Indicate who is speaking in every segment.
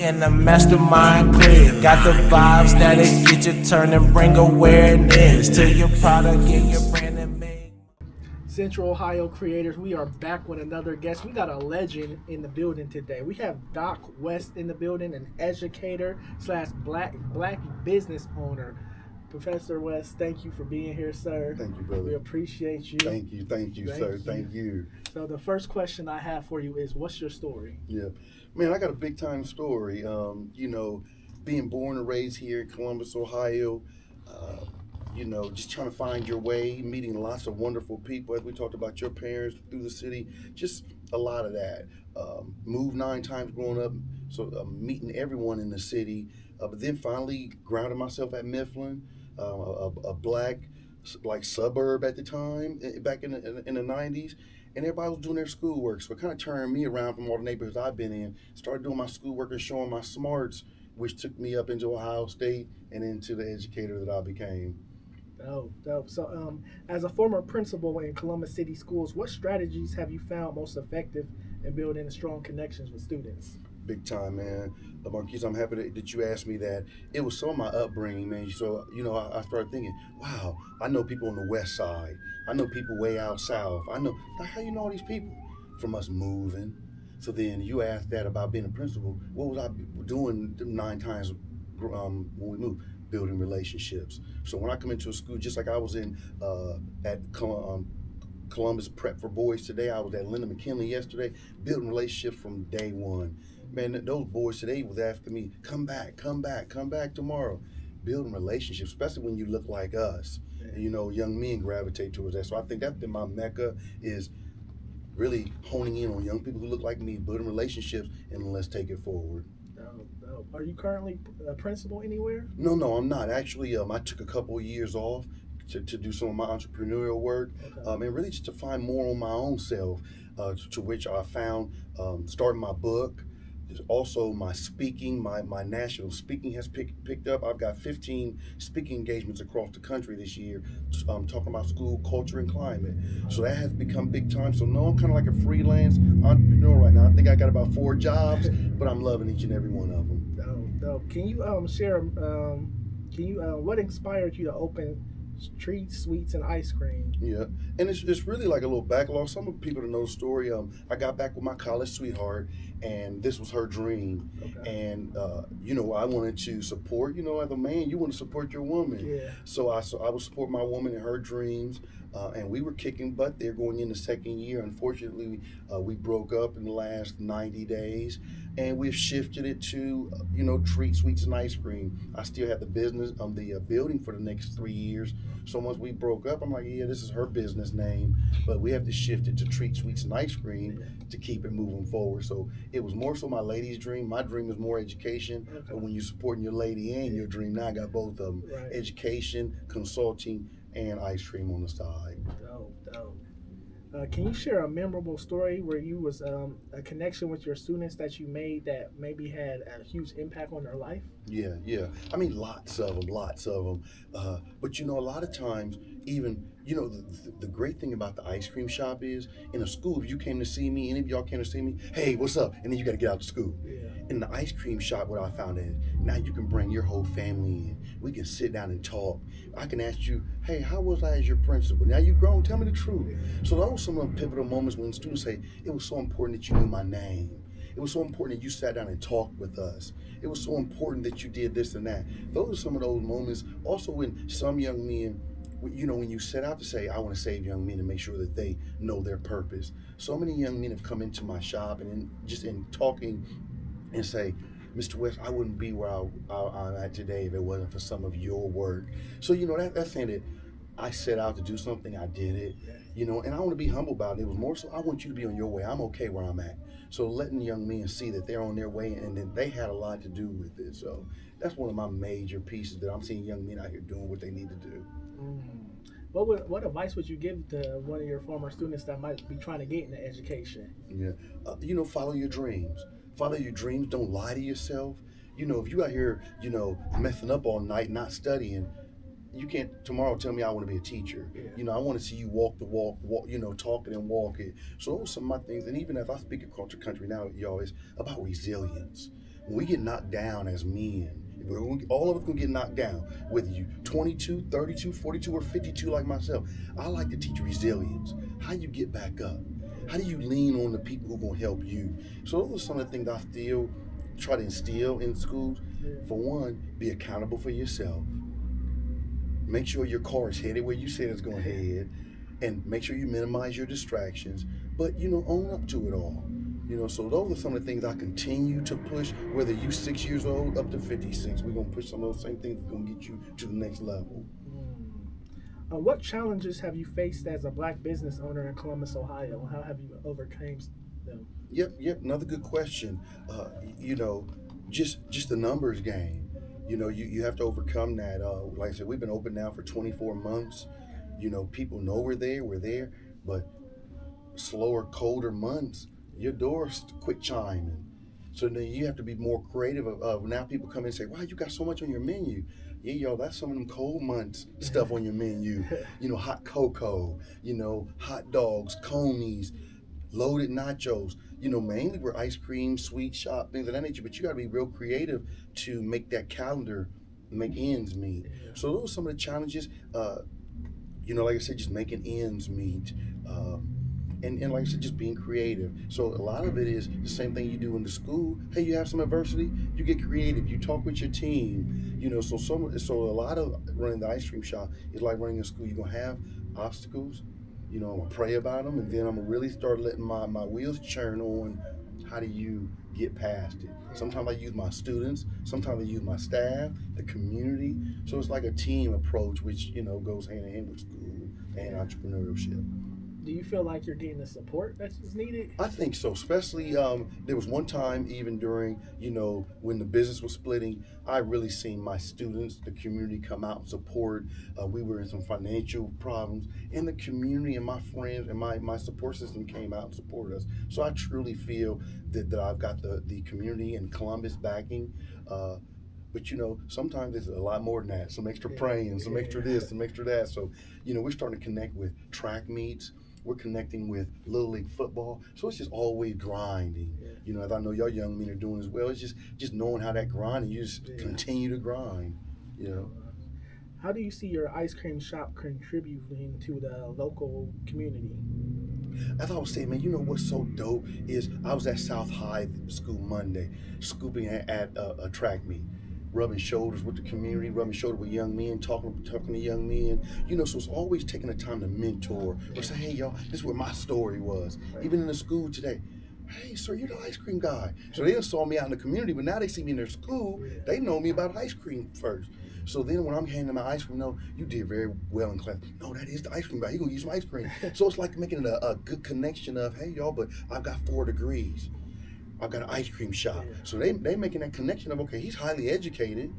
Speaker 1: and the mastermind clear. Got the vibes that'll get you turning, bring awareness to your product and your brand and make.
Speaker 2: Central Ohio creators, we are back with another guest. We got a legend in the building today. We have Doc West in the building, an educator slash black business owner. Professor West, thank you for being here, sir.
Speaker 3: Thank you, brother.
Speaker 2: We appreciate you.
Speaker 3: Thank you, sir. Thank you.
Speaker 2: So the first question I have for you is, what's your story?
Speaker 3: Yeah, man, I got a big time story. Being born and raised here in Columbus, Ohio, just trying to find your way, meeting lots of wonderful people. As we talked about your parents through the city, just a lot of that. Moved 9 times growing up, so meeting everyone in the city. But then finally grounded myself at Mifflin, a black suburb at the time, back in the 90s. And everybody was doing their schoolwork, so it kind of turned me around from all the neighborhoods I've been in. Started doing my schoolwork and showing my smarts, which took me up into Ohio State and into the educator that I became.
Speaker 2: Dope. So, as a former principal in Columbus City Schools, what strategies have you found most effective in building strong connections with students?
Speaker 3: Big time, man. Marquise, I'm happy that you asked me that. It was so my upbringing, man. So, I started thinking, wow, I know people on the west side. I know people way out south. I know, how you know all these people? From us moving. So then you asked that about being a principal. What was I doing 9 times when we moved? Building relationships. So when I come into a school, just like I was at Columbus Prep for Boys today, I was at Linda McKinley yesterday, building relationships from day one. Man, those boys today was asking me, come back tomorrow. Building relationships, especially when you look like us. Young men gravitate towards that. So I think that's been my mecca, is really honing in on young people who look like me, building relationships, and let's take it forward.
Speaker 2: Are you currently a principal anywhere?
Speaker 3: No, I'm not. Actually, I took a couple of years off to do some of my entrepreneurial work, and really just to find more on my own self, to which I found starting my book. There's also my speaking, my national speaking has picked up. I've got 15 speaking engagements across the country this year, talking about school, culture, and climate. So that has become big time. So no, I'm kind of like a freelance entrepreneur right now. I think I got about 4 jobs, but I'm loving each and every one of them.
Speaker 2: Dope. Can you share? What inspired you to open treats, sweets, and ice cream?
Speaker 3: Yeah, and it's really like a little backlog. Some people don't know the story. I got back with my college sweetheart, and this was her dream. Okay. And I wanted to support. As a man, you want to support your woman.
Speaker 2: Yeah.
Speaker 3: So I would support my woman in her dreams, and we were kicking butt there going in the 2nd year. Unfortunately, we broke up in the last 90 days, and we've shifted it to treats, sweets, and ice cream. I still have the business the building for the next 3 years. So once we broke up, I'm like, yeah, this is her business name, but we have to shift it to treats, sweets, and ice cream to keep it moving forward. So it was more so my lady's dream. My dream is more education, but when you're supporting your lady and your dream, now I got both of them: education, consulting, and ice cream on the side.
Speaker 2: Dope. Can you share a memorable story where you was a connection with your students that you made that maybe had a huge impact on their life?
Speaker 3: Yeah. I mean, lots of them. But a lot of times, even, the great thing about the ice cream shop is, in a school, if you came to see me, any of y'all came to see me, hey, what's up? And then you got to get out to school.
Speaker 2: Yeah.
Speaker 3: In the ice cream shop, what I found is, now you can bring your whole family in. We can sit down and talk. I can ask you, hey, how was I as your principal? Now you've grown, tell me the truth. So those were some of the pivotal moments when students say, it was so important that you knew my name. It was so important that you sat down and talked with us. It was so important that you did this and that. Those are some of those moments. Also, when some young men, when you set out to say, I want to save young men and make sure that they know their purpose. So many young men have come into my shop and just in talking and say, Mr. West, I wouldn't be where I'm at today if it wasn't for some of your work. So, that's saying that I set out to do something, I did it, and I want to be humble about it. It was more so, I want you to be on your way. I'm okay where I'm at. So letting young men see that they're on their way and that they had a lot to do with it. So that's one of my major pieces that I'm seeing young men out here doing what they need to do.
Speaker 2: Mm-hmm. What advice would you give to one of your former students that might be trying to get into education?
Speaker 3: Yeah, follow your dreams. Follow your dreams. Don't lie to yourself. If you out here, messing up all night, not studying, you can't tomorrow tell me I want to be a teacher. Yeah. I want to see you walk the walk, talk it and walk it. So those are some of my things. And even if I speak across the country now, y'all, it's about resilience. when we get knocked down as men, all of us gonna get knocked down, whether you 22, 32, 42, or 52 like myself. I like to teach resilience. How you get back up. How do you lean on the people who are gonna help you? So those are some of the things I still try to instill in schools. For one, be accountable for yourself. Make sure your car is headed where you said it's gonna head, and make sure you minimize your distractions, but own up to it all. So those are some of the things I continue to push, whether you 6 years old up to 56. We're going to push some of those same things that's going to get you to the next level.
Speaker 2: What challenges have you faced as a black business owner in Columbus, Ohio? How have you overcome them?
Speaker 3: Yep. Another good question. Just the numbers game. You have to overcome that. Like I said, we've been open now for 24 months. People know we're there, but slower, colder months, your door's quick chiming. So then you have to be more creative of now people come in and say, wow, you got so much on your menu. Yeah, y'all, that's some of them cold months stuff on your menu. Hot cocoa, hot dogs, conies, loaded nachos. Mainly we're ice cream, sweet shop, things of that nature, but you gotta be real creative to make that calendar make ends meet. So those are some of the challenges. Like I said, just making ends meet. And like I said, just being creative. So a lot of it is the same thing you do in the school. Hey, you have some adversity, you get creative. You talk with your team. So a lot of running the ice cream shop is like running a school. You're gonna have obstacles. I'm gonna pray about them, and then I'm gonna really start letting my wheels churn on. How do you get past it? Sometimes I use my students. Sometimes I use my staff, the community. So it's like a team approach, which goes hand in hand with school and entrepreneurship.
Speaker 2: Do you feel like you're getting the support that's needed?
Speaker 3: I think so, especially there was one time even during, when the business was splitting, I really seen my students, the community come out and support. We were in some financial problems, and the community and my friends and my support system came out and supported us. So I truly feel that I've got the community in Columbus backing. But sometimes it's a lot more than that. Some extra praying, some extra this, some extra that. So, we're starting to connect with track meets. We're connecting with Little League football. So it's just always grinding. As I know y'all young men are doing as well. It's just knowing how that grind, and you just continue to grind,
Speaker 2: How do you see your ice cream shop contributing to the local community?
Speaker 3: As I was saying, man, what's so dope is I was at South High School Monday, scooping at a track meet, rubbing shoulders with the community, rubbing shoulders with young men, talking to young men. So it's always taking the time to mentor or say, hey, y'all, this is where my story was. Even in the school today, hey, sir, you're the ice cream guy. So they just saw me out in the community, but now they see me in their school. They know me about ice cream first. So then when I'm handing them my ice cream, no, you did very well in class. No, that is the ice cream guy. He's going to use some ice cream. So it's like making a good connection of, hey, y'all, but I've got 4 degrees. I've got an ice cream shop. So they making that connection of, okay, he's highly educated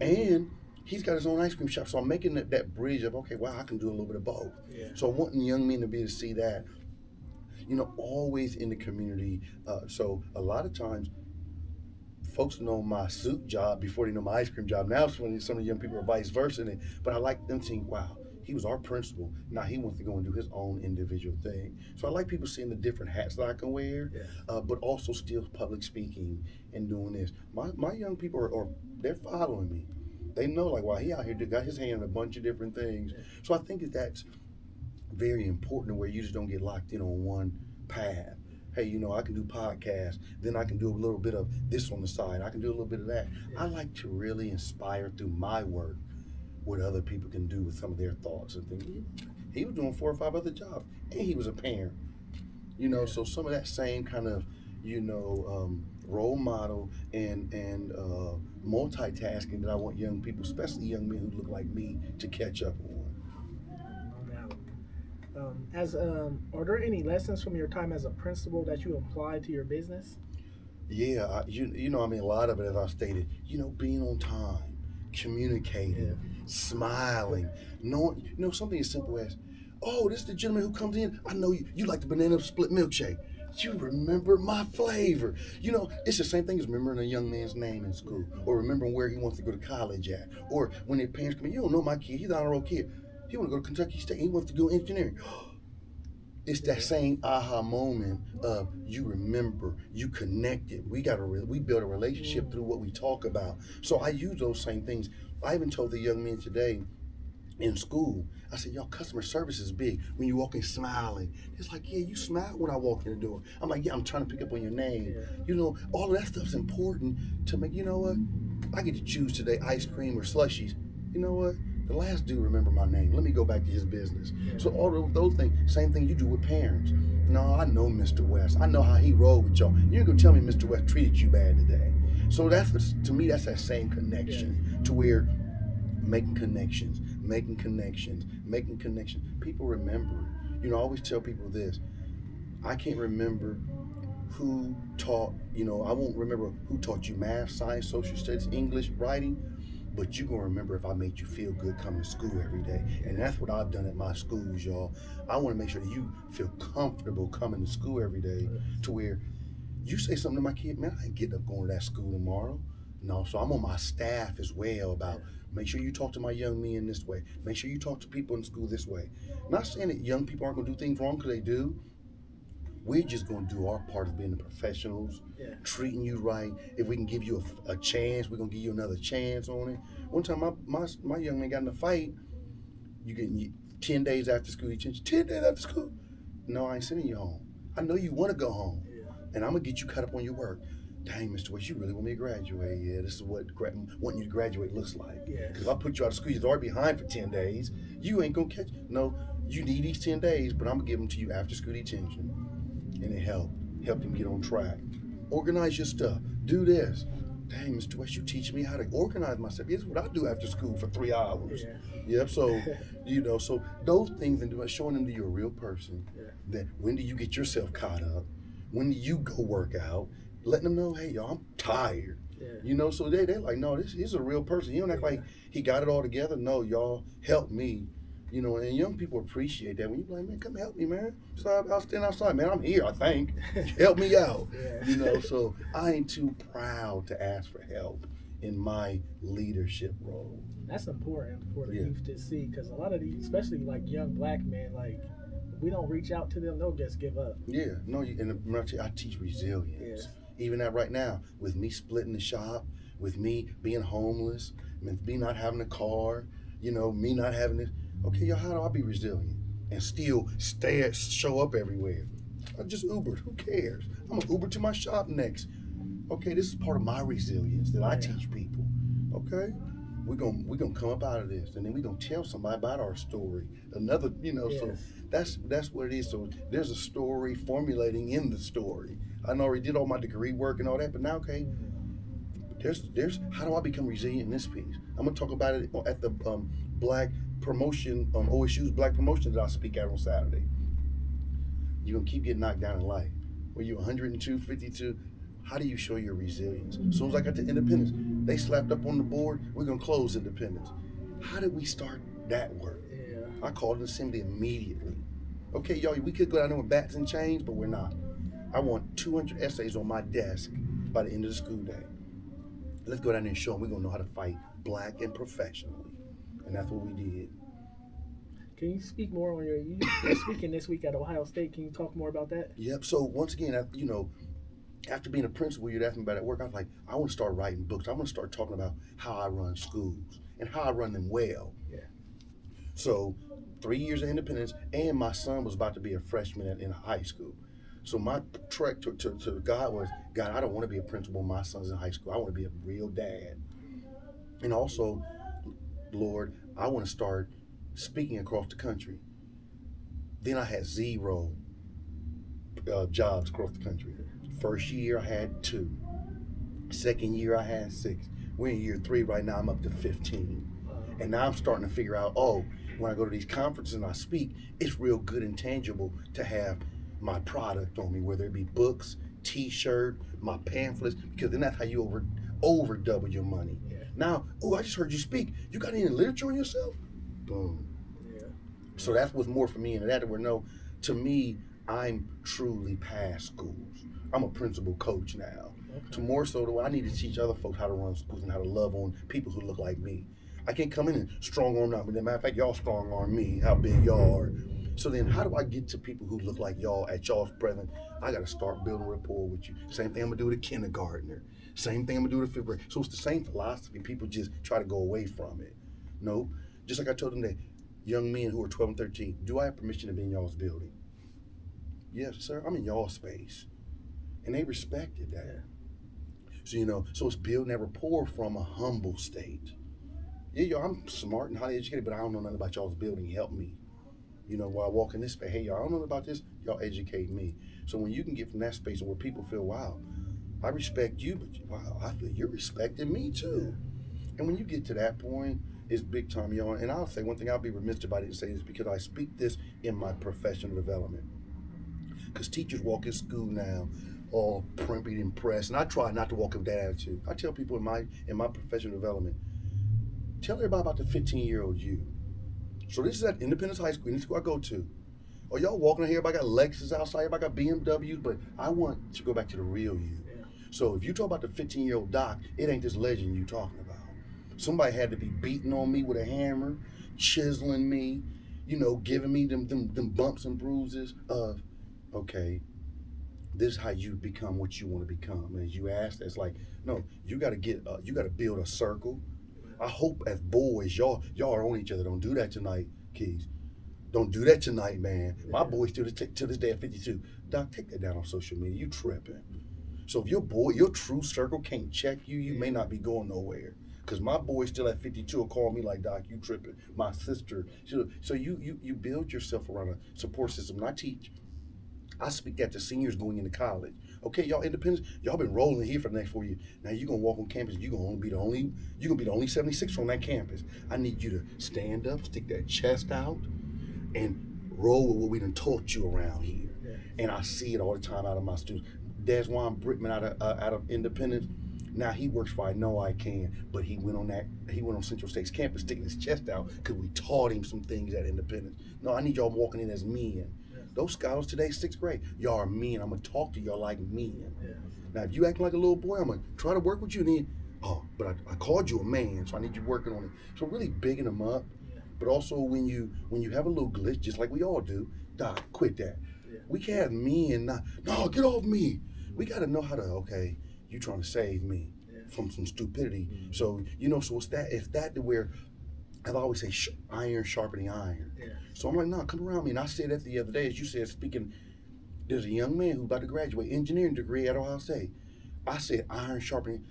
Speaker 3: and he's got his own ice cream shop. So I'm making that bridge of, okay, wow, I can do a little bit of both. So I want young men to be able to see that, always in the community. So a lot of times, folks know my soup job before they know my ice cream job. Now it's when some of the young people are vice versa. But I like them seeing, wow, he was our principal. Now he wants to go and do his own individual thing. So I like people seeing the different hats that I can wear, but also still public speaking and doing this. My young people are they're following me. They know, like, wow, he out here got his hand in a bunch of different things. So I think that's very important, where you just don't get locked in on one path. Hey, I can do podcasts, then I can do a little bit of this on the side. I can do a little bit of that. I like to really inspire through my work what other people can do with some of their thoughts and things. He was doing 4 or 5 other jobs, and he was a parent. So some of that same kind of, role model and multitasking that I want young people, especially young men who look like me, to catch up on.
Speaker 2: Are there any lessons from your time as a principal that you apply to your business?
Speaker 3: Yeah, a lot of it, as I stated, being on time, communicating, smiling, knowing, something as simple as, oh, this is the gentleman who comes in. I know you like the banana split milkshake. You remember my flavor. It's the same thing as remembering a young man's name in school, or remembering where he wants to go to college at, or when their parents come in, you don't know my kid, he's an honor roll kid. He want to go to Kentucky State. He wants to do engineering. It's that same aha moment of you remember, you connected. We build a relationship through what we talk about. So I use those same things. I even told the young men today in school, I said, y'all, customer service is big. When you walk in smiling, it's like, yeah, you smile when I walk in the door. I'm like, yeah, I'm trying to pick up on your name. You know, all of that stuff's important to make, you know what? I get to choose today ice cream or slushies. You know what? The last dude remember my name. Let me go back to his business. So all of those things, same thing you do with parents. No, I know Mr. West. I know how he rolled with y'all. You're gonna tell me Mr. West treated you bad today. So that's, to me, that's that same connection to where making connections. People remember. You know, I always tell people this. I can't remember who taught, you know, I won't remember who taught you math, science, social studies, English, writing, but you're going to remember if I made you feel good coming to school every day. And that's what I've done at my schools, y'all. I want to make sure that you feel comfortable coming to school every day to where you say something to my kid, man, I ain't getting up going to that school tomorrow. No, so I'm on my staff as well about make sure you talk to my young men this way. Make sure you talk to people in school this way. I'm not saying that young people aren't going to do things wrong, because they do. We're just going to do our part of being the professionals, treating you right. If we can give you a chance, we're going to give you another chance on it. One time, my young man got in a fight. You get 10 days after school detention. 10 days after school? No, I ain't sending you home. I know you want to go home. And I'm going to get you caught up on your work. Dang, Mr. West, you really want me to graduate? Yeah, this is what wanting you to graduate looks like. Because if I put you out of school, you're already behind for 10 days. You ain't going to catch it. No, you need these 10 days, but I'm going to give them to you after school detention. And it helped him get on track. Organize your stuff. Do this. Dang, Mr. West, you teach me how to organize myself. This is what I do after school for 3 hours. Yep. So, you know, so those things and showing them that you're a real person. That when do you get yourself caught up? When do you go work out? Letting them know, hey, y'all, I'm tired. You know, so they're like, no, he's a real person. He don't act like he got it all together. No, y'all help me. You know, and young people appreciate that. When you're like, man, come help me, man. So I'll stand outside, man. I'm here, I think. Help me out. You know, so I ain't too proud to ask for help in my leadership role.
Speaker 2: That's important for the youth to see, because a lot of these, especially like young black men, like, if we don't reach out to them, they'll just give up. No, and I teach resilience. Even that right now, with me splitting the shop, with me being homeless, with me not having a car, you know, me not having this. Okay, y'all, how do I be resilient and still show up everywhere? I just Ubered. Who cares? I'm gonna Uber to my shop next. Okay, this is part of my resilience that I teach people. Okay, we're gonna come up out of this, and then we're gonna tell somebody about our story. Another, you know, so that's what it is. So there's a story formulating in the story. I already did all my degree work and all that, but now, okay, there's how do I become resilient in this piece? I'm gonna talk about it at the Black promotion, OSU's Black promotion that I speak at on Saturday. You're gonna keep getting knocked down in life. Were you 102, 52? How do you show your resilience? As soon as I got to independence, they slapped up on the board, we're gonna close independence. How did we start that work? I called an assembly immediately. Okay, y'all, we could go down there with bats and chains, but we're not. I want 200 essays on my desk by the end of the school day. Let's go down there and show them we're gonna know how to fight black and professionally. And that's what we did. Can you speak more on you're speaking this week at Ohio State. Can you talk more about that?
Speaker 3: Yep. So once again, you know, after being a principal, you'd ask me about at work. I was like, I want to start writing books. I want to start talking about how I run schools and how I run them well. So 3 years of independence, and my son was about to be a freshman in high school. So my trek to God was, God, I don't want to be a principal. My son's in high school. I want to be a real dad. And also, Lord, I want to start speaking across the country. Then I had 0 jobs across the country. First year, I had 2. Second year, I had 6. We're in year 3 right now. I'm up to 15. And now I'm starting to figure out, when I go to these conferences and I speak, it's real good and tangible to have my product on me, whether it be books, t-shirt, my pamphlets, because then that's how you over double your money. Now, I just heard you speak. You got any literature on yourself? Boom. So that's what's more for me. And that, to me, I'm truly past schools. I'm a principal coach now. To more so, I need to teach other folks how to run schools and how to love on people who look like me. I can't come in and strong arm them. As a matter of fact, y'all strong arm me, how big y'all are. So then how do I get to people who look like y'all at y'all's present? I got to start building rapport with you. Same thing I'm going to do with a kindergartner. Same thing I'm going to do with a fifth grade. So it's the same philosophy. People just try to go away from it. No, just like I told them that young men who are 12 and 13, do I have permission to be in y'all's building? Yes, sir, I'm in y'all space. And they respected that. So, so it's building that rapport from a humble state. Yeah, y'all, I'm smart and highly educated, but I don't know nothing about y'all's building. Help me. While I walk in this space, hey, y'all, I don't know about this. Y'all educate me. So when you can get from that space where people feel, wow, I respect you, but wow, I feel you're respecting me too. And when you get to that point, it's big time, y'all. And I'll say one thing, I'll be remiss if I didn't say this, because I speak this in my professional development. Because teachers walk in school now all primpy and pressed, and I try not to walk with that attitude. I tell people in my professional development, tell everybody about the 15-year-old you. So this is at Independence High School, this is who I go to. Oh, y'all walking in here, everybody got Lexus outside, everybody got BMWs, but I want to go back to the real you. Yeah. So if you talk about the 15-year-old Doc, it ain't this legend you talking about. Somebody had to be beating on me with a hammer, chiseling me, giving me them bumps and bruises of, okay, this is how you become what you want to become. And as you ask, it's like, no, you got to build a circle. I hope as boys, y'all are on each other. Don't do that tonight, Keys. Don't do that tonight, man. Yeah. My boy still to this day at 52. Doc, take that down on social media. You tripping. So if your true circle can't check you, you may not be going nowhere. Because my boy still at 52 will call me like, Doc, you tripping. My sister. So you build yourself around a support system. And I teach. I speak that to seniors going into college. Okay, y'all independents, y'all been rolling here for the next 4 years. Now you're gonna walk on campus, you're gonna be the only 76 on that campus. I need you to stand up, stick that chest out, and roll with what we done taught you around here. Yeah. And I see it all the time out of my students. Deswan Brickman out of Independence. Now he works for I Know I Can, but he went on Central State's campus sticking his chest out because we taught him some things at Independence. No, I need y'all walking in as men. Those scholars today, 6th grade, y'all are men. I'm gonna talk to y'all like men. Yeah. Now, if you acting like a little boy, I'm gonna try to work with you. And then, but I called you a man, so I need you working on it. So really bigging them up, but also when you have a little glitch, just like we all do, Doc, quit that. Yeah. We can't have men no, get off me. We gotta know how to, okay, you trying to save me from some stupidity. Mm-hmm. So so it's that to where I always say iron sharpening iron. Yeah. So I'm like, nah, come around me. And I said that the other day, as you said, speaking, there's a young man who's about to graduate, engineering degree at Ohio State. I said, iron sharpening.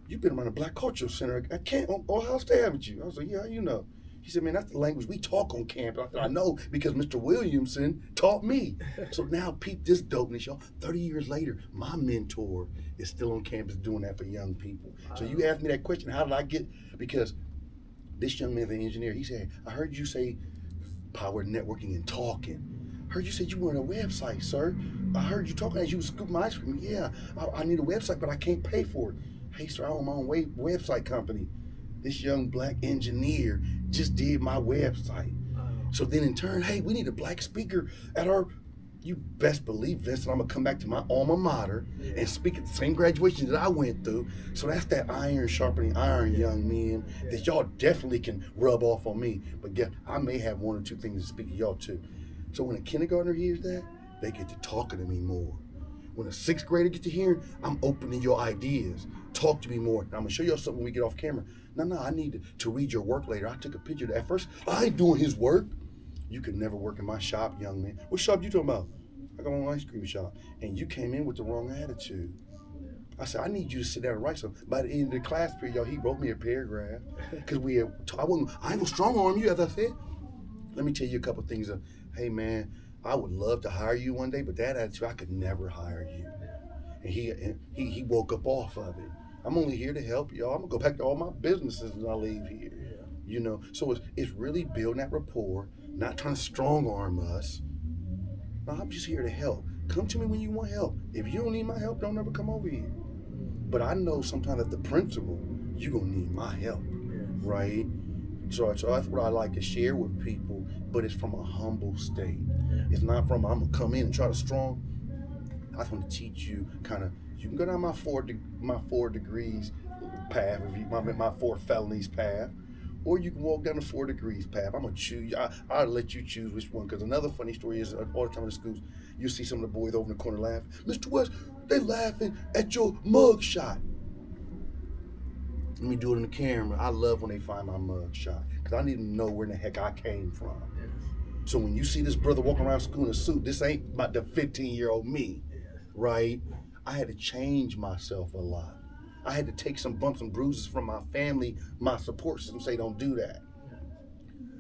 Speaker 3: You've been around the Black Cultural Center. I can't, Ohio State, haven't you? I was like, yeah, you know. He said, man, that's the language we talk on campus. I said, I know, because Mr. Williamson taught me. So now, peep this dopeness, y'all. 30 years later, my mentor is still on campus doing that for young people. Wow. So you asked me that question, how did I get, because this young man, the engineer, he said, I heard you say power networking and talking. I heard you said you wanted a website, sir. I heard you talking as you was scooping my ice cream. Yeah, I need a website, but I can't pay for it. Hey, sir, I own my own website company. This young black engineer just did my website. So then in turn, hey, we need a black speaker at our, you best believe, Vincent, I'm gonna come back to my alma mater and speak at the same graduation that I went through. So that's that iron sharpening iron, young men, that y'all definitely can rub off on me. But I may have one or two things to speak to y'all too. So when a kindergartner hears that, they get to talking to me more. When a 6th grader gets to hear, I'm opening your ideas. Talk to me more. Now, I'm gonna show y'all something when we get off camera. No, I need to read your work later. I took a picture of that. At first, I ain't doing his work. You could never work in my shop, young man. What shop you talking about? I got my own ice cream shop. And you came in with the wrong attitude. I said, I need you to sit down and write something. By the end of the class period, y'all, he wrote me a paragraph. Because I ain't gonna strong arm you, as I said. Let me tell you a couple things of, hey man, I would love to hire you one day, but that attitude, I could never hire you. And he woke up off of it. I'm only here to help y'all. I'm gonna go back to all my businesses when I leave here. You know, so it's really building that rapport, not trying to strong arm us. No, I'm just here to help. Come to me when you want help. If you don't need my help, don't ever come over here. But I know sometimes at the principal, you're gonna need my help, right? So that's what I like to share with people, but it's from a humble state. It's not from, I'm gonna come in and try to strong. I just want to teach you kind of, you can go down my four degrees path, my 4 felonies path, or you can walk down the 4 degrees path. I'm gonna choose. I'll let you choose which one. Because another funny story is all the time in the schools, you see some of the boys over in the corner laughing. Mr. West, they laughing at your mug shot. Let me do it in the camera. I love when they find my mug shot because I need to know where in the heck I came from.
Speaker 2: Yes.
Speaker 3: So when you see this brother walking around school in a suit, this ain't about the 15-year-old me, right? I had to change myself a lot. I had to take some bumps and bruises from my family, my support system say don't do that.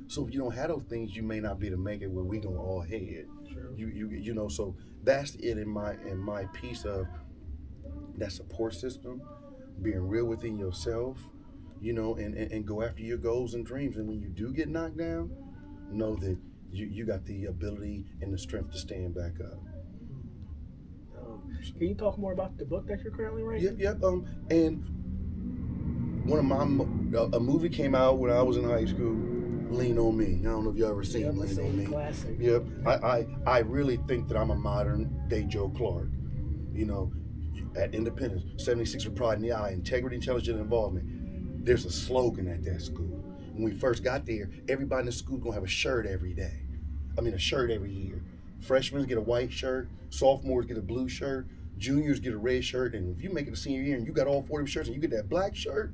Speaker 3: So if you don't have those things, you may not be able to make it where we gonna all head.
Speaker 2: True.
Speaker 3: You know, so that's it in my piece of that support system, being real within yourself, you know, and go after your goals and dreams. And when you do get knocked down, know that you got the ability and the strength to stand back up.
Speaker 2: Can you talk more about the book that you're currently writing?
Speaker 3: Yep. And one of a movie came out when I was in high school, Lean on Me. I don't know if you ever seen Lean on Me.
Speaker 2: Classic.
Speaker 3: Yep. I really think that I'm a modern day Joe Clark. You know, at Independence, 76 with pride in the eye, integrity, intelligence, involvement. There's a slogan at that school. When we first got there, everybody in the school gonna have a shirt every day. A shirt every year. Freshmen get a white shirt, sophomores get a blue shirt, juniors get a red shirt, and if you make it a senior year and you got all 40 shirts and you get that black shirt,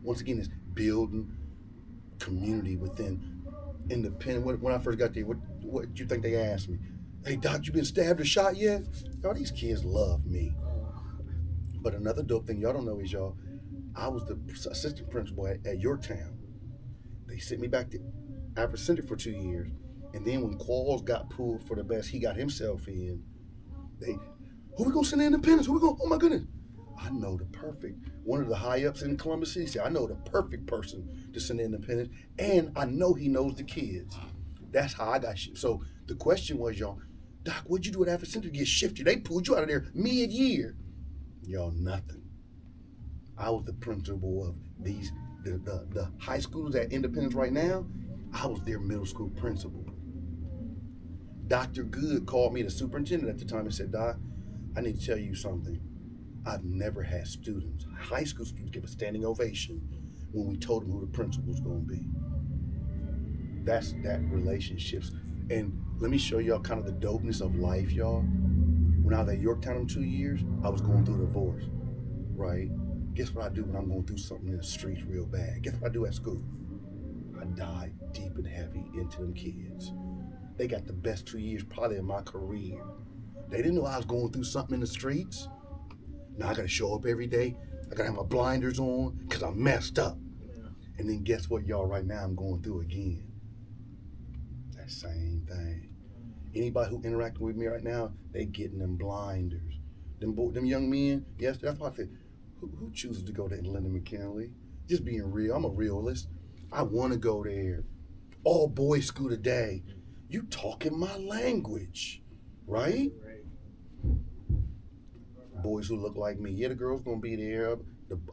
Speaker 3: once again, it's building community within Independent. When I first got there, what do you think they asked me? Hey, Doc, you been stabbed or shot yet? Y'all, these kids love me. But another dope thing y'all don't know is, I was the assistant principal at Yorktown. They sent me back to African Center for 2 years. And then when Qualls got pulled for the best, he got himself in. Who we gonna send to Independence? Oh my goodness. I know the perfect, one of the high ups in Columbus City said, I know the perfect person to send to Independence. And I know he knows the kids. That's how I got shit. So the question was, y'all, Doc, what'd you do at African Center to get shifted? They pulled you out of there mid-year. Y'all, nothing. I was the principal of the high schools at Independence right now. I was their middle school principal. Dr. Good called me, the superintendent at the time, and said, Doc, I need to tell you something. I've never had students, high school students, give a standing ovation when we told them who the principal was going to be. That's that relationships. And let me show y'all kind of the dopeness of life, y'all. When I was at Yorktown in 2 years, I was going through a divorce, right? Guess what I do when I'm going through something in the streets real bad? Guess what I do at school? I dive deep and heavy into them kids. They got the best 2 years probably of my career. They didn't know I was going through something in the streets. Now I gotta show up every day. I gotta have my blinders on because I messed up. Yeah. And then guess what, y'all, right now I'm going through again. That same thing. Anybody who interacting with me right now, they getting them blinders. Them young men, yes, that's why I said, who chooses to go to Linda McKinley? Just being real, I'm a realist. I wanna go there. All boys school today. You talking my language, right? Boys who look like me. Yeah, the girls gonna be there.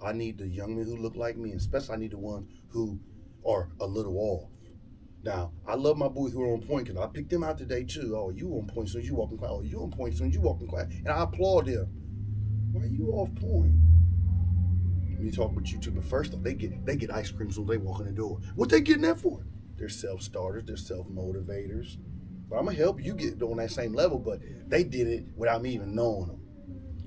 Speaker 3: I need the young men who look like me, and especially I need the ones who are a little off. Now, I love my boys who are on point because I picked them out today too. Oh, you on point as soon as you walk in class. Oh, you on point as soon as you walk in class. And I applaud them. Why are you off point? Let me talk with you too, but first off, they get ice cream as soon as they walk in the door. What they getting that for? They're self-starters, they're self-motivators. But I'm gonna help you get on that same level, but they did it without me even knowing them.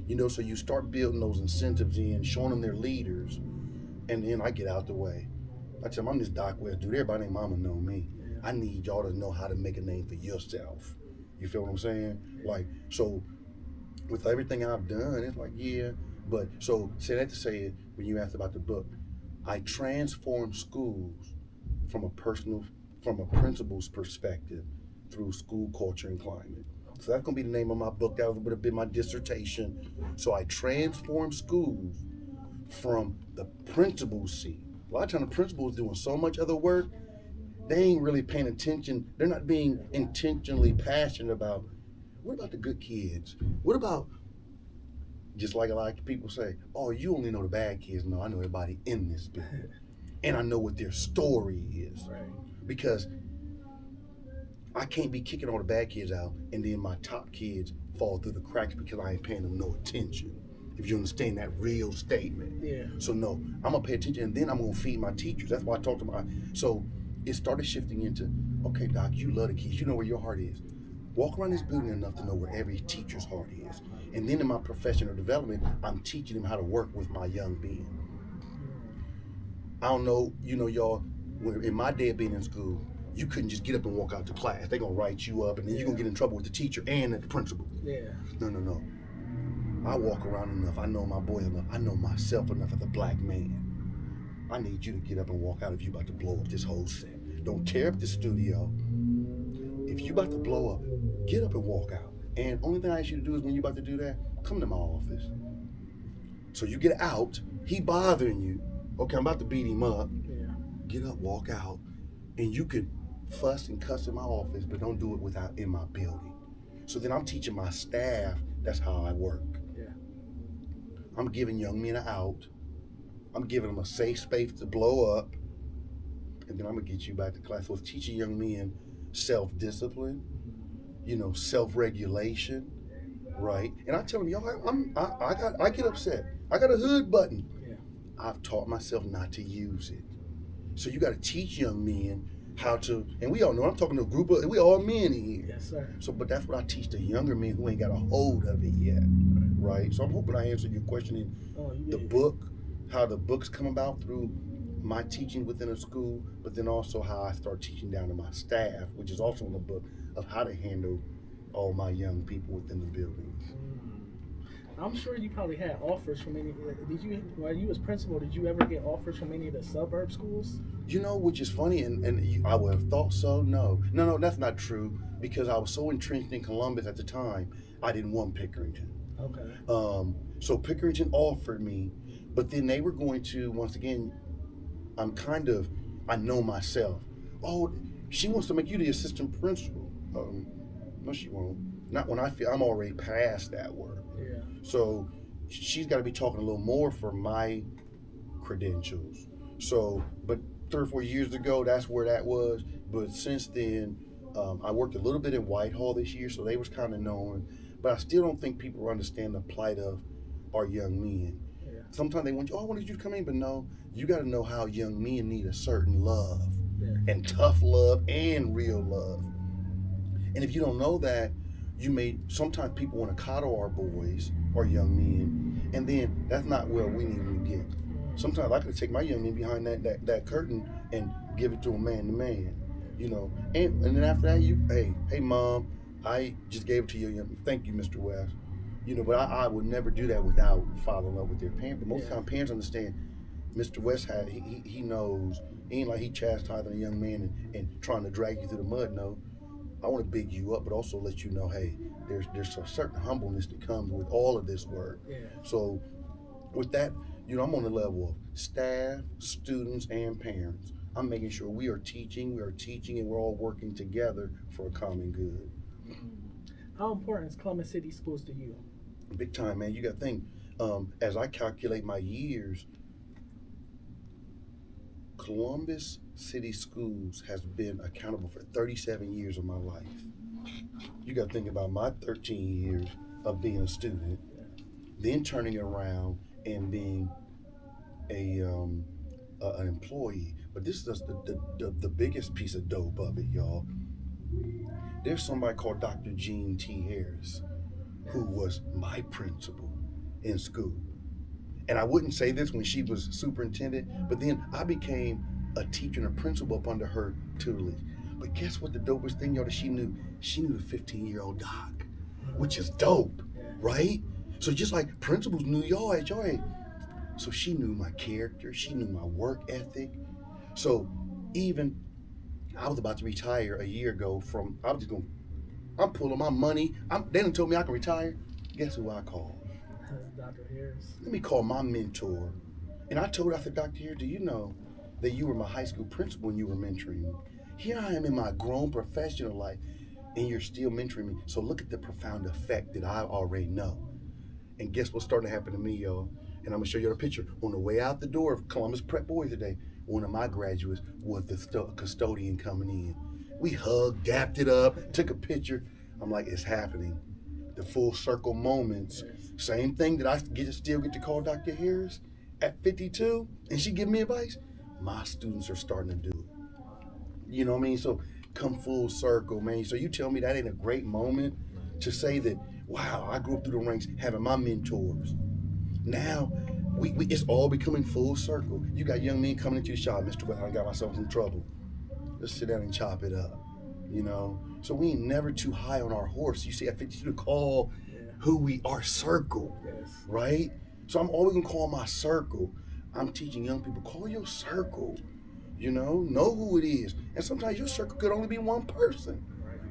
Speaker 3: You know, so you start building those incentives in, showing them they're leaders, and then I get out the way. I tell them, I'm this Doc West dude, everybody named Mama know me. I need y'all to know how to make a name for yourself. You feel what I'm saying? Like, so with everything I've done, it's like, yeah, but so say that to say it, when you asked about the book, I transform schools from a principal's perspective through school culture and climate. So that's gonna be the name of my book. That would have been my dissertation. So I transform schools from the principal's seat. A lot of times the principal is doing so much other work, they ain't really paying attention. They're not being intentionally passionate about, what about the good kids? What about, just like a lot of people say, oh, you only know the bad kids. No, I know everybody in this building. And I know what their story is. Right. Because I can't be kicking all the bad kids out and then my top kids fall through the cracks because I ain't paying them no attention. if you understand that real statement.
Speaker 2: Yeah.
Speaker 3: So no, I'm gonna pay attention, and then I'm gonna feed my teachers. That's why I talked to my. So it started shifting into, okay, Doc, you love the kids. You know where your heart is. Walk around this building enough to know where every teacher's heart is. And then in my professional development, I'm teaching them how to work with my young men. I don't know, y'all, in my day of being in school, you couldn't just get up and walk out to class. They're gonna write you up, and then you're gonna get in trouble with the teacher and the principal.
Speaker 2: Yeah.
Speaker 3: No. I walk around enough. I know my boys enough. I know myself enough as a black man. I need you to get up and walk out if you about to blow up this whole set. Don't tear up the studio. If you about to blow up, get up and walk out. And only thing I ask you to do is when you about to do that, come to my office. So you get out, he bothering you. Okay, I'm about to beat him up.
Speaker 2: Yeah.
Speaker 3: Get up, walk out, and you can fuss and cuss in my office, but don't do it in my building. So then I'm teaching my staff, that's how I work.
Speaker 2: Yeah.
Speaker 3: I'm giving young men an out. I'm giving them a safe space to blow up, and then I'm gonna get you back to class. So it's teaching young men self-discipline, self-regulation, right? And I tell them, I get upset. I got a hood button.
Speaker 2: Yeah.
Speaker 3: I've taught myself not to use it. So you got to teach young men how to, and we all know, I'm talking to a group of, we all men in here.
Speaker 2: Yes, sir.
Speaker 3: So, but that's what I teach the younger men who ain't got a hold of it yet, right? So I'm hoping I answered your question in the book, how the books come about through my teaching within a school, but then also how I start teaching down to my staff, which is also in the book, of how to handle all my young people within the building.
Speaker 2: I'm sure you probably had offers from any. While you was principal, did you ever get offers from any of the suburb schools?
Speaker 3: Which is funny, and I would have thought so. No, that's not true, because I was so entrenched in Columbus at the time, I didn't want Pickerington.
Speaker 2: Okay.
Speaker 3: So Pickerington offered me, but then they were going to, once again, I know myself. Oh, she wants to make you the assistant principal. No, she won't. Not when I feel I'm already past that work.
Speaker 2: Yeah.
Speaker 3: So she's got to be talking a little more for my credentials. So, but 3 or 4 years ago, that's where that was. But since then, I worked a little bit in Whitehall this year, so they was kind of knowing. But I still don't think people understand the plight of our young men.
Speaker 2: Yeah.
Speaker 3: Sometimes they want you, I wanted you to come in, but no, you got to know how young men need a certain love, and tough love and real love. And if you don't know that, sometimes people want to coddle our boys or young men, and then that's not where we need them to get. Sometimes I could take my young men behind that curtain and give it to a man to man, And then after that, hey mom, I just gave it to you. Thank you, Mr. West. But I would never do that without following up with their parents. But most of the time, parents understand. Mr. West he knows. He ain't like he chastising a young man and trying to drag you through the mud. No. I want to big you up, but also let you know, hey, there's a certain humbleness that comes with all of this work.
Speaker 2: Yeah.
Speaker 3: So with that, I'm on the level of staff, students, and parents. I'm making sure we are teaching, and we're all working together for a common good.
Speaker 2: How important is Columbus City Schools to you?
Speaker 3: Big time, man. You got to think, as I calculate my years, Columbus City Schools has been accountable for 37 years of my life. You got to think about my 13 years of being a student, then turning around and being an employee. But this is the biggest piece of dope of it, y'all. There's somebody called Dr. Jean T. Harris, who was my principal in school. And I wouldn't say this when she was superintendent, but then I became a teacher and a principal up under her tutelage. But guess what the dopest thing, y'all, that she knew? She knew the 15-year-old Doc, which is dope, right? So just like principals knew y'all at your age. So she knew my character, she knew my work ethic. So even, I was about to retire a year ago I'm pulling my money. They done told me I can retire. Guess who I called?
Speaker 2: Dr. Harris.
Speaker 3: Let me call my mentor. And I told her, I said, Dr. Harris, do you know that you were my high school principal when you were mentoring me? Here I am in my grown professional life, and you're still mentoring me. So look at the profound effect that I already know. And guess what's starting to happen to me, y'all? And I'm gonna show you a picture. On the way out the door of Columbus Prep Boys today, one of my graduates was the custodian coming in. We hugged, dapped it up, took a picture. I'm like, it's happening. the full circle moments. Same thing that I still get to call Dr. Harris at 52, and she give me advice. My students are starting to do it. You know what I mean? So come full circle, man. So you tell me that ain't a great moment to say that, wow, I grew up through the ranks having my mentors. Now, we it's all becoming full circle. You got young men coming into your shop, Mr. Well, I got myself in trouble. Let's sit down and chop it up, you know? So we ain't never too high on our horse. You see, at 52 to call who we are circle, right? So I'm always gonna call my circle. I'm teaching young people, call your circle, you know who it is. And sometimes your circle could only be one person,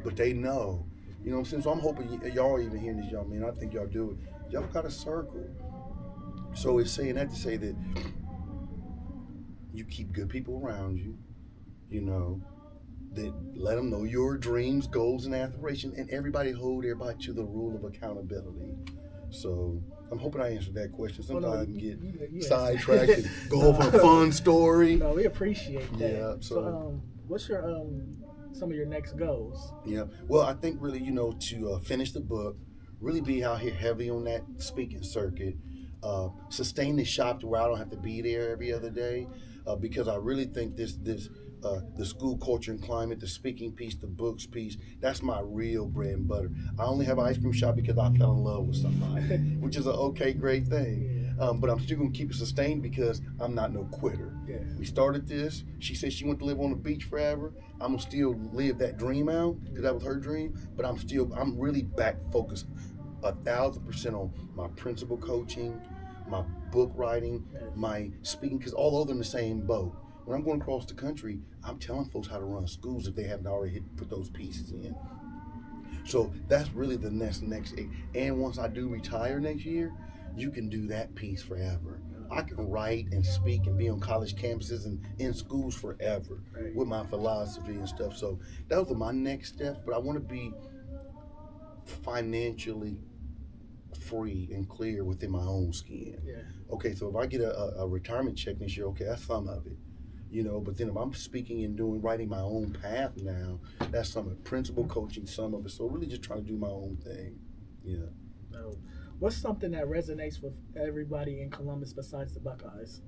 Speaker 3: but they know. You know what I'm saying? So I'm hoping y'all even hearing these young men, I think y'all do it. Y'all got a circle. So it's saying that to say that you keep good people around you, you know, that let them know your dreams, goals, and aspirations, and everybody hold everybody to the rule of accountability. So I'm hoping I answered that question. Sometimes I can get sidetracked and go over a fun story.
Speaker 2: No, we appreciate that.
Speaker 3: Yeah. So
Speaker 2: what's your some of your next goals?
Speaker 3: Yeah. Well, I think really, you know, to finish the book, really be out here heavy on that speaking circuit, sustain the shop to where I don't have to be there every other day, because I really think the school culture and climate, the speaking piece, the books piece, that's my real bread and butter. I only have an ice cream shop because I fell in love with somebody, which is a great thing. But I'm still gonna keep it sustained because I'm not no quitter.
Speaker 2: Yeah.
Speaker 3: We started this. She said she went to live on the beach forever. I'm gonna still live that dream out because that was her dream. But I'm really back focused 1,000% on my principal coaching, my book writing, my speaking, because all of them in the same boat. When I'm going across the country, I'm telling folks how to run schools if they haven't already put those pieces in. So that's really the next. And once I do retire next year, you can do that piece forever. I can write and speak and be on college campuses and in schools forever with my philosophy and stuff. So those are my next steps, but I want to be financially free and clear within my own skin.
Speaker 2: Yeah.
Speaker 3: Okay, so if I get a retirement check this year, okay, that's some of it. You know, but then if I'm speaking and writing my own path now, that's some of it. Principal coaching, some of it. So really just trying to do my own thing. Yeah.
Speaker 2: What's something that resonates with everybody in Columbus besides the Buckeyes?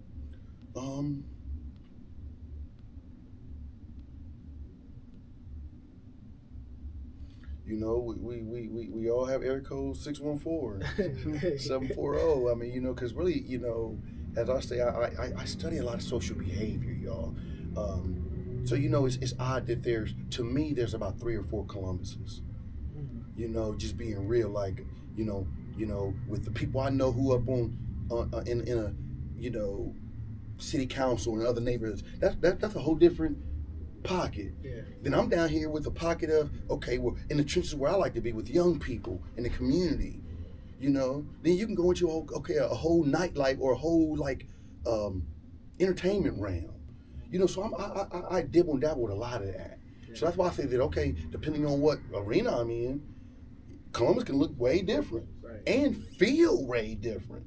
Speaker 3: You know, we all have area code 614, 740. I mean, you know, because really, you know, as I say, I study a lot of social behavior, y'all. So, you know, it's odd that to me, there's about 3 or 4 Columbuses. You know, just being real, like, you know, with the people I know who up on in a, you know, city council and other neighborhoods, that's a whole different pocket.
Speaker 2: Yeah.
Speaker 3: Then I'm down here with a pocket of, okay, well, in the trenches where I like to be with young people in the community, you know. Then you can go into a whole nightlife or a whole entertainment realm, you know. So I dibble and dabble with a lot of that. Yeah. So that's why I say that, okay, depending on what arena I'm in, Columbus can look way different and feel way different.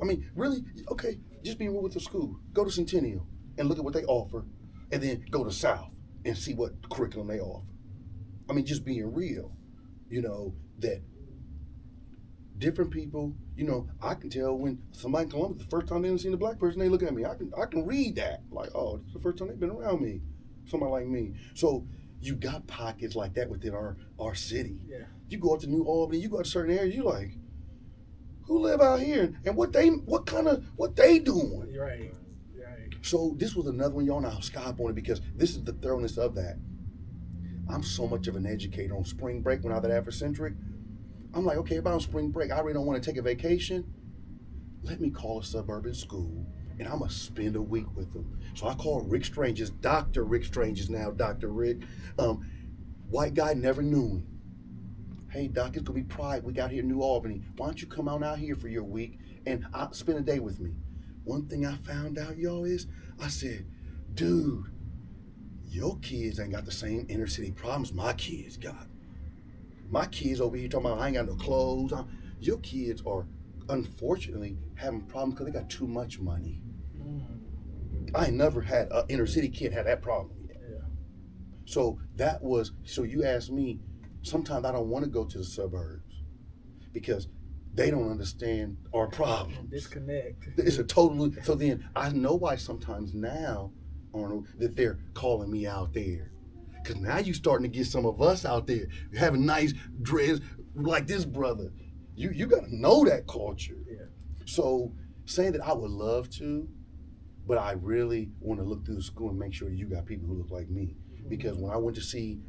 Speaker 3: I mean, really, okay, just being real with the school. Go to Centennial and look at what they offer, and then go to South and see what curriculum they offer. I mean, just being real, you know, that different people, you know, I can tell when somebody in Columbus, the first time they didn't see a black person, they look at me. I can read that. Like, oh, this is the first time they've been around me, somebody like me. So you got pockets like that within our city.
Speaker 2: Yeah. You
Speaker 3: go up to New Albany, you go to certain areas, you like, who live out here and what they doing?
Speaker 2: Right.
Speaker 3: So this was another one, y'all know how Sky on it, because this is the thoroughness of that. I'm so much of an educator. On spring break when I was at Afrocentric, I'm like, okay, if I'm on spring break, I really don't want to take a vacation. Let me call a suburban school and I'm gonna spend a week with them. So I call Rick Stranges, Dr. Rick Stranges now, Dr. Rick. White guy, never knew him. Hey, Doc, it's gonna be Pride Week out here in New Albany. Why don't you come out here for your week and spend a day with me? One thing I found out, y'all, is I said, dude, your kids ain't got the same inner city problems my kids got. My kids over here talking about I ain't got no clothes. Your kids are unfortunately having problems because they got too much money. I ain't never had an inner city kid had that problem yet. Yeah. So you asked me, sometimes I don't want to go to the suburbs because they don't understand our problems.
Speaker 2: Disconnect.
Speaker 3: It's a total. So then I know why sometimes now, Arnold, that they're calling me out there. Because now you starting to get some of us out there having nice dreads like this brother. You got to know that culture.
Speaker 2: Yeah.
Speaker 3: So saying that I would love to, but I really want to look through the school and make sure you got people who look like me. Because when I went to see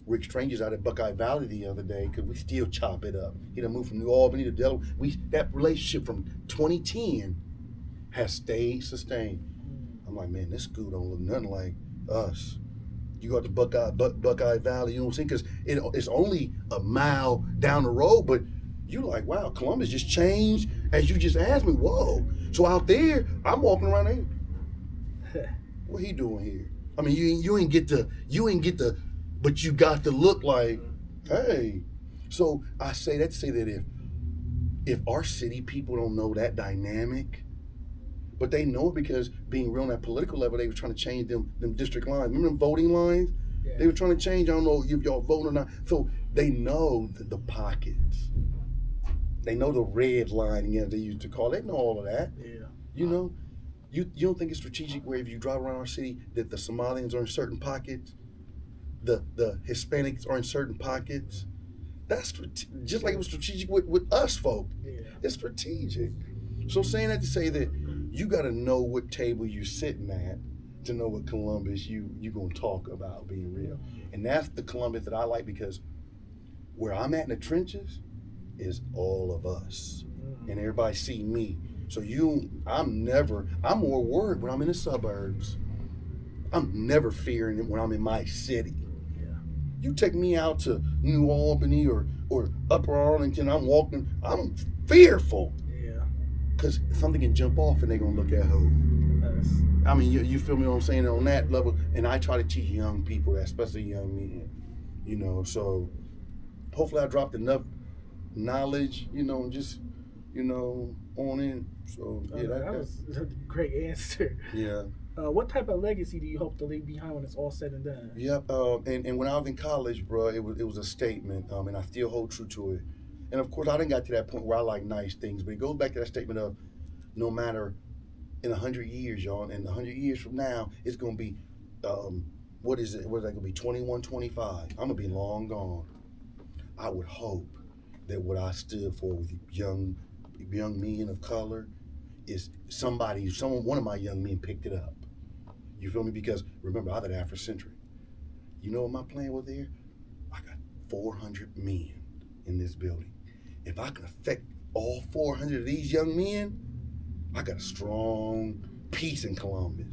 Speaker 3: Rick Strangers out at Buckeye Valley the other day, because we still chop it up. He done moved from New Albany to Delaware. That relationship from 2010 has stayed sustained. I'm like, man, this school don't look nothing like us. You go out to Buckeye Valley, you know what I'm saying? Because it's only a mile down the road, but you're like, wow, Columbus just changed as you just asked me. Whoa. So out there, I'm walking around there. What he doing here? I mean, you ain't get the, but you got to look like, hey. So I say that to say that if our city people don't know that dynamic, but they know it because being real on that political level, they were trying to change them district lines. Remember them voting lines? Yeah. They were trying to change. I don't know if y'all vote or not. So they know the pockets. They know the red line, as they used to call it. They know all of that. Yeah. You know, you don't think it's strategic where if you drive around our city that the Somalians are in certain pockets, the Hispanics are in certain pockets. That's just like it was strategic with us folk. Yeah. It's strategic. So saying that to say that you got to know what table you're sitting at to know what Columbus you gonna talk about being real. And that's the Columbus that I like, because where I'm at in the trenches is all of us, and everybody see me. So I'm more worried when I'm in the suburbs. I'm never fearing it when I'm in my city. Yeah. You take me out to New Albany or Upper Arlington, I'm fearful. Because something can jump off and they're going to look at who. I mean, you feel me what I'm saying on that level? And I try to teach young people, especially young men, you know. So hopefully I dropped enough knowledge, you know, and just, you know, on in. So, yeah.
Speaker 2: That was a great answer.
Speaker 3: Yeah.
Speaker 2: What type of legacy do you hope to leave behind when it's all said and done?
Speaker 3: Yep. And when I was in college, bro, it was a statement, and I still hold true to it. And of course, I didn't got to that point where I like nice things, but it goes back to that statement of no matter in 100 years, y'all, and 100 years from now, it's going to be, what is that going to be, 21, 25? I'm going to be long gone. I would hope that what I stood for with young men of color is one of my young men picked it up. You feel me? Because remember, I'm an Afrocentric. You know what my plan was there? I got 400 men in this building. If I can affect all 400 of these young men, I got a strong peace in Columbus.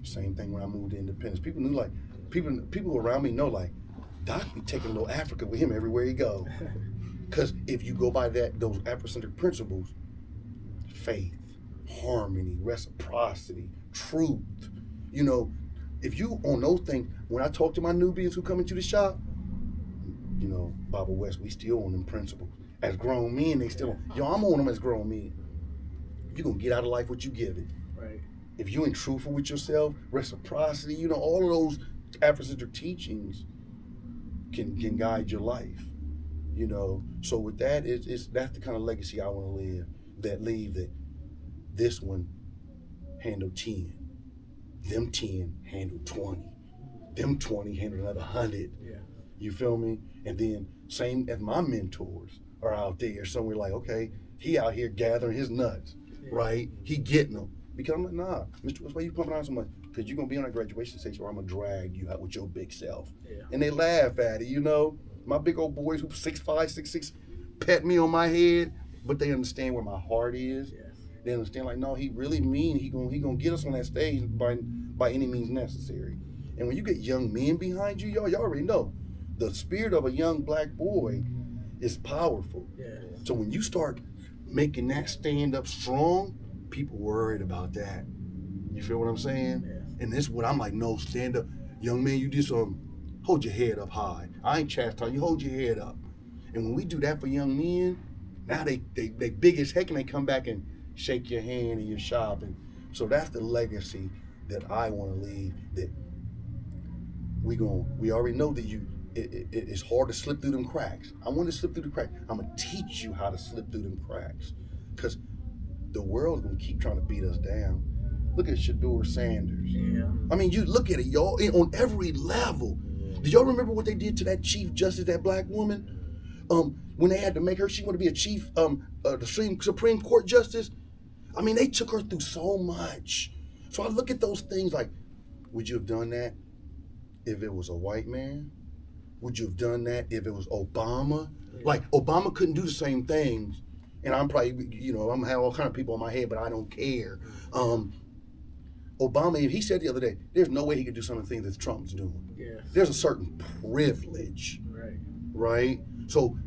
Speaker 3: Same thing when I moved to Independence. People knew, like, people around me know, like, Doc be taking a little Africa with him everywhere he go. Because if you go by those Afrocentric principles, faith, harmony, reciprocity, truth, you know, if you on those things, when I talk to my newbies who come into the shop, you know, Baba West, we still on them principles. As grown men, they still on. Yo, I'm on them as grown men. You're going to get out of life what you give it. Right. If you ain't truthful with yourself, reciprocity, you know, all of those Afrocentric teachings can guide your life. You know, so with that, that's the kind of legacy I want to leave that this one handled 10. Them 10 handled 20. Them 20 handled another 100. Yeah. You feel me? And then same as my mentors are out there somewhere like, okay, he out here gathering his nuts, right? He getting them. Because I'm like, nah, Mr. West, why you pumping on so much? Because you're going to be on that graduation stage or I'm going to drag you out with your big self. Yeah. And they laugh at it, you know? My big old boys who 6'5", 6'6", pet me on my head, but they understand where my heart is. Yes. They understand, like, no, he really mean he gonna get us on that stage by any means necessary. And when you get young men behind you, y'all already know. The spirit of a young black boy is powerful. Yes. So when you start making that stand up strong, people worried about that. You feel what I'm saying? Yes. And this is what I'm like, no, stand up. Young man, you did something. Hold your head up high. I ain't chastising you, hold your head up. And when we do that for young men, now they big as heck and they come back and shake your hand in your shop. And so that's the legacy that I want to leave, that we already know that it's hard to slip through them cracks. I want to slip through the cracks. I'm gonna teach you how to slip through them cracks, because the world's gonna keep trying to beat us down. Look at Shador Sanders.
Speaker 2: Yeah.
Speaker 3: I mean, you look at it, y'all, on every level. Do y'all remember what they did to that Chief Justice, that black woman? When they had to make her, she wanted to be a chief, the Supreme Court Justice. I mean, they took her through so much. So I look at those things like, would you have done that if it was a white man? Would you have done that if it was Obama? Yeah. Like, Obama couldn't do the same things. And I'm probably, I'm gonna have all kind of people in my head, but I don't care. Obama, he said the other day, there's no way he could do some of the things that Trump's doing. Yes. There's a certain privilege, right? So,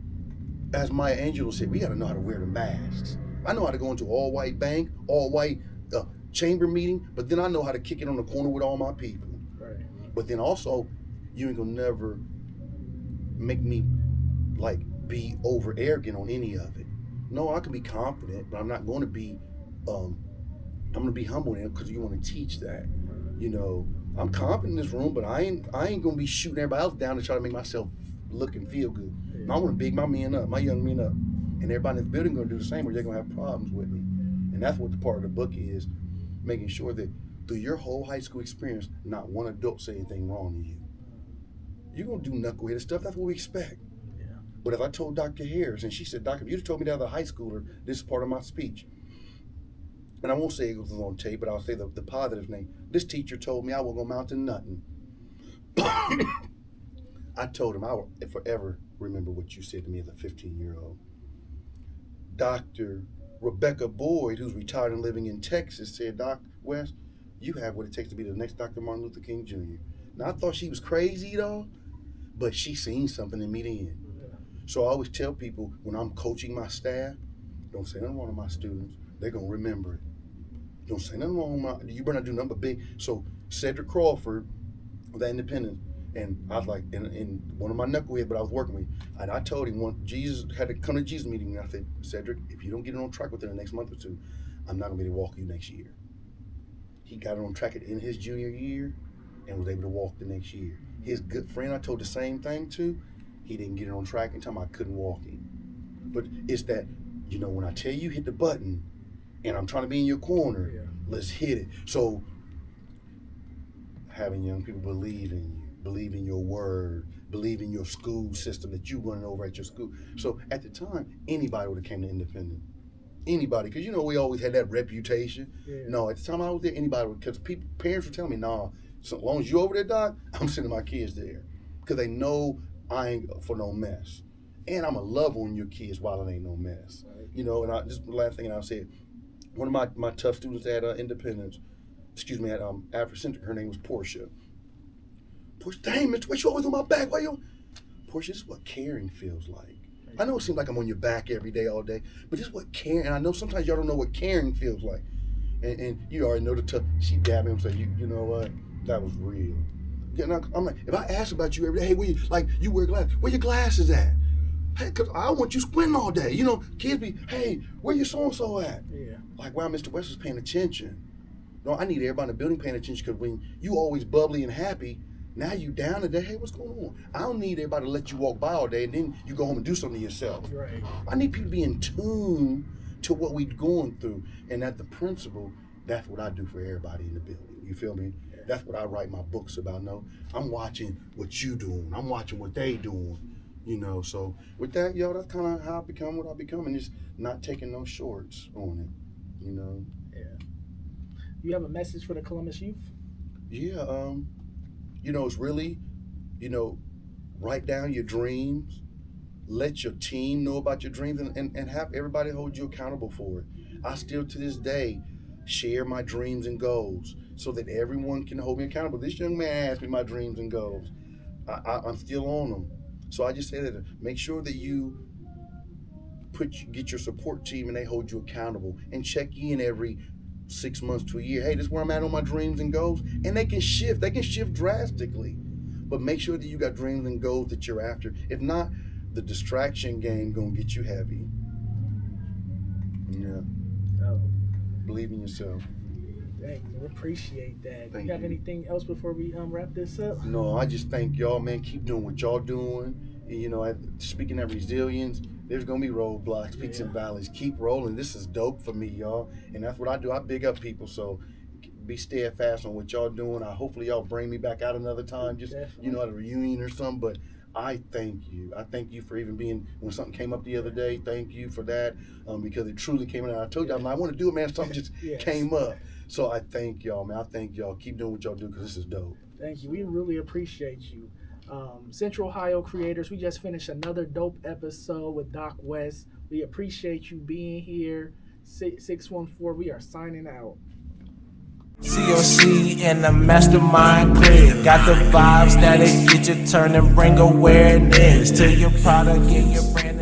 Speaker 3: as Maya Angelou said, we got to know how to wear the masks. I know how to go into all white bank, all white chamber meeting, but then I know how to kick it on the corner with all my people. Right. But then also, you ain't gonna never make me like be over arrogant on any of it. No, I can be confident, but I'm not going to be. I'm gonna be humble in it because you want to teach that. I'm confident in this room, but I ain't gonna be shooting everybody else down to try to make myself look and feel good. Yeah. I want to big my men up, my young men up, and everybody in the building gonna do the same, or they're gonna have problems with me. And that's what the part of the book is, making sure that through your whole high school experience, not one adult say anything wrong to you. You're gonna do knucklehead stuff. That's what we expect. Yeah. But if I told Dr. Harris, and she said, "Doc, if you'd have told me that as a high schooler, this is part of my speech." And I won't say it was on tape, but I'll say the positive name. This teacher told me I wasn't gonna amount to nothing. I told him I will forever remember what you said to me as a 15-year-old. Dr. Rebecca Boyd, who's retired and living in Texas, said, "Doc West, you have what it takes to be the next Dr. Martin Luther King Jr." Now, I thought she was crazy, though, but she seen something in me then. So I always tell people when I'm coaching my staff, don't say nothing wrong to my students. They're going to remember it. Don't say nothing wrong. You better not do nothing but big. So Cedric Crawford, the Independent, and I was like, in one of my knuckleheads, but I was working with, and I told him when Jesus had to come to Jesus meeting, and I said, "Cedric, if you don't get it on track within the next month or two, I'm not going to be able to walk you next year." He got it on track in his junior year and was able to walk the next year. His good friend I told the same thing to, he didn't get it on track until I couldn't walk him. But it's that, when I tell you hit the button, and I'm trying to be in your corner, let's hit it. So having young people believe in you, believe in your word, believe in your school system that you running over at your school. So at the time, anybody would have came to Independent. Anybody, because we always had that reputation. Yeah. No, at the time I was there, anybody would, because parents would tell me, "Nah, so long as you over there, Doc, I'm sending my kids there." Because they know I ain't for no mess. And I'm going to love on your kids while it ain't no mess. Right. And just the last thing I'll say, one of my tough students at Independence, at Afrocentric, her name was Portia. Portia, dang, Mr. West, you always on my back. Why you? Portia, this is what caring feels like. I know it seems like I'm on your back every day, all day, but this is what caring, and I know sometimes y'all don't know what caring feels like. And you already know the tough, she dabbed me and said, you know what, that was real. I'm like, if I ask about you every day, hey, you wear glasses, where your glasses at? Hey, because I want you squinting all day. Kids be, hey, where your so-and-so at? Yeah. Like, wow, Mr. West is paying attention. No, I need everybody in the building paying attention, because when you always bubbly and happy, now you down today, hey, what's going on? I don't need everybody to let you walk by all day and then you go home and do something to yourself. Right. I need people to be in tune to what we're going through. And at the principle, that's what I do for everybody in the building. You feel me? Yeah. That's what I write my books about. No, I'm watching what you doing. I'm watching what they doing. So with that, that's kind of how I become what I become, and just not taking no shorts on it,
Speaker 2: Yeah. You have a message for the Columbus youth?
Speaker 3: Yeah, it's really, write down your dreams, let your team know about your dreams, and have everybody hold you accountable for it. I still, to this day, share my dreams and goals so that everyone can hold me accountable. This young man asked me my dreams and goals. I'm still on them. So I just say that make sure that you get your support team and they hold you accountable, and check in every 6 months to a year. Hey, this is where I'm at on my dreams and goals. And they can shift drastically. But make sure that you got dreams and goals that you're after. If not, the distraction game gonna get you heavy. Yeah. Oh. Believe in yourself.
Speaker 2: Thank you. We appreciate that.
Speaker 3: Thank
Speaker 2: you have
Speaker 3: you.
Speaker 2: anything else before we wrap this up?
Speaker 3: No, I just thank y'all, man. Keep doing what y'all doing. And, you know, speaking of resilience, there's gonna be roadblocks, peaks and valleys. Keep rolling. This is dope for me, y'all. And that's what I do. I big up people. So be steadfast on what y'all doing. Hopefully y'all bring me back out another time, just
Speaker 2: Definitely.
Speaker 3: you know, at a reunion or something. But I thank you. I thank you for even being when something came up the other day. Thank you for that, because it truly came out. I told you, I'm like, I want to do it, man. Something just
Speaker 2: Yes.
Speaker 3: came up. So I thank y'all, man. I thank y'all. Keep doing what y'all do because this is dope.
Speaker 2: Thank you. We really appreciate you. Central Ohio creators, we just finished another dope episode with Doc West. We appreciate you being here. 614, we are signing out.
Speaker 1: COC and the mastermind clear. Got the vibes that'll get you turning, bring awareness to your product and your brand.